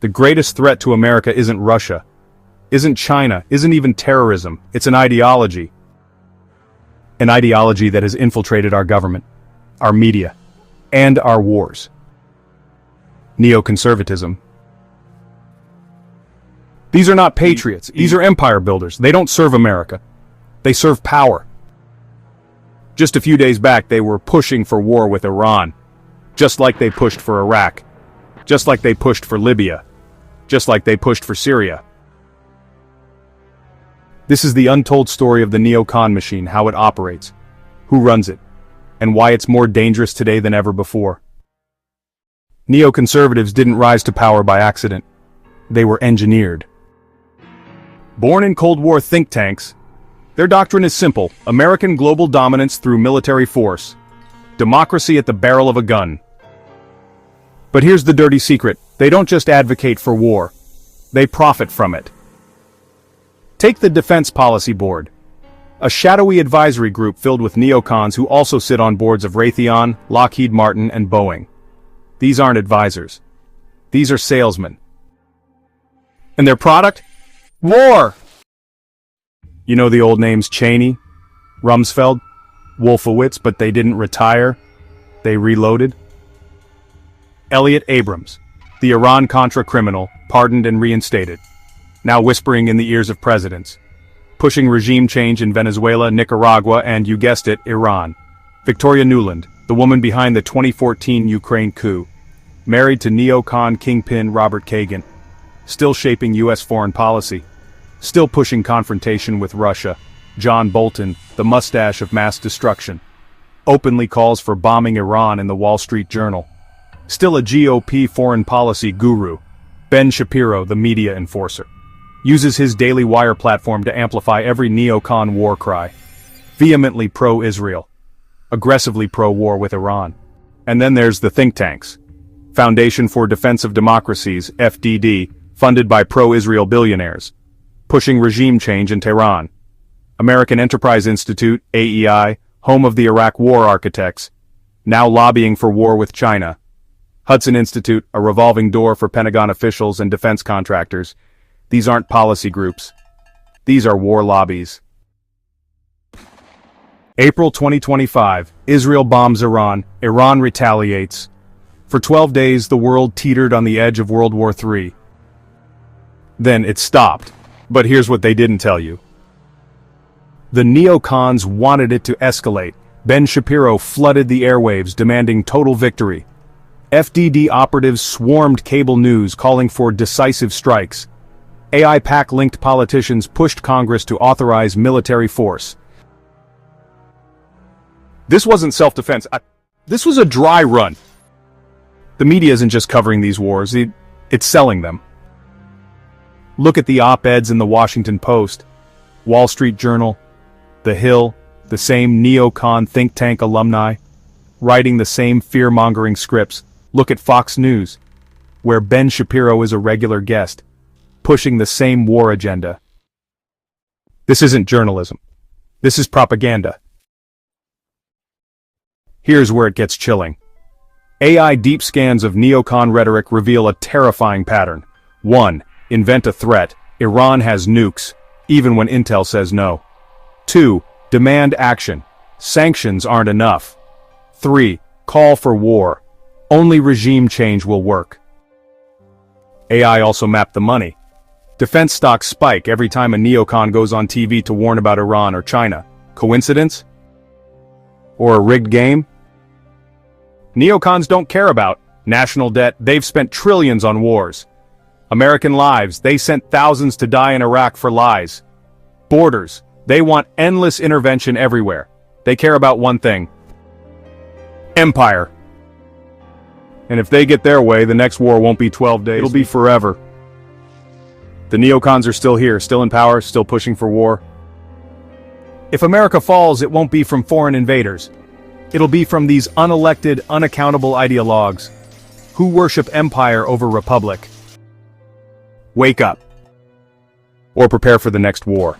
The greatest threat to America isn't Russia, isn't China, isn't even terrorism. It's an ideology. An ideology that has infiltrated our government, our media, and our wars. Neo-Conservatism. These are not patriots. These are empire builders. They don't serve America. They serve power. Just a few days back, they were pushing for war with Iran, just like they pushed for Iraq, just like they pushed for Libya, just like they pushed for Syria. This is the untold story of the neocon machine, how it operates, who runs it, and why it's more dangerous today than ever before. Neoconservatives didn't rise to power by accident. They were engineered. Born in Cold War think tanks, their doctrine is simple: American global dominance through military force, democracy at the barrel of a gun. But here's the dirty secret: they don't just advocate for war, they profit from it. Take the Defense Policy Board, a shadowy advisory group filled with neocons who also sit on boards of Raytheon, Lockheed Martin, and Boeing. These aren't advisors. These are salesmen. And their product? War! You know the old names Cheney, Rumsfeld, Wolfowitz, but they didn't retire. They reloaded. Elliot Abrams, the Iran-Contra criminal, pardoned and reinstated, now whispering in the ears of presidents, pushing regime change in Venezuela, Nicaragua, and, you guessed it, Iran. Victoria Nuland, the woman behind the 2014 Ukraine coup, married to neocon kingpin Robert Kagan, still shaping U.S. foreign policy, still pushing confrontation with Russia. John Bolton, the mustache of mass destruction, openly calls for bombing Iran in the Wall Street Journal. Still a GOP foreign policy guru, Ben Shapiro, the media enforcer, uses his Daily Wire platform to amplify every neocon war cry. Vehemently pro-Israel, aggressively pro-war with Iran. And then there's the think tanks. Foundation for Defense of Democracies, FDD, funded by pro-Israel billionaires, pushing regime change in Tehran. American Enterprise Institute, AEI, home of the Iraq war architects, now lobbying for war with China. Hudson Institute, a revolving door for Pentagon officials and defense contractors. These aren't policy groups. These are war lobbies. April 2025, Israel bombs Iran, Iran retaliates. For 12 days, the world teetered on the edge of World War III. Then it stopped. But here's what they didn't tell you. The neocons wanted it to escalate. Ben Shapiro flooded the airwaves demanding total victory. FDD operatives swarmed cable news calling for decisive strikes. AI PAC-linked politicians pushed Congress to authorize military force. This wasn't self-defense. This was a dry run. The media isn't just covering these wars, it's selling them. Look at the op-eds in the Washington Post, Wall Street Journal, The Hill, the same neocon think tank alumni, writing the same fear-mongering scripts. Look at Fox News, where Ben Shapiro is a regular guest, pushing the same war agenda. This isn't journalism. This is propaganda. Here's where it gets chilling. AI deep scans of neocon rhetoric reveal a terrifying pattern. 1. Invent a threat. Iran has nukes, even when intel says no. 2. Demand action. Sanctions aren't enough. 3. Call for war. Only regime change will work. AI also mapped the money. Defense stocks spike every time a neocon goes on TV to warn about Iran or China. Coincidence? Or a rigged game? Neocons don't care about national debt. They've spent trillions on wars. American lives. They sent thousands to die in Iraq for lies. Borders. They want endless intervention everywhere. They care about one thing: empire. And if they get their way, the next war won't be 12 days. It'll be forever. The neocons are still here, still in power, still pushing for war. If America falls, it won't be from foreign invaders. It'll be from these unelected, unaccountable ideologues who worship empire over republic. Wake up. Or prepare for the next war.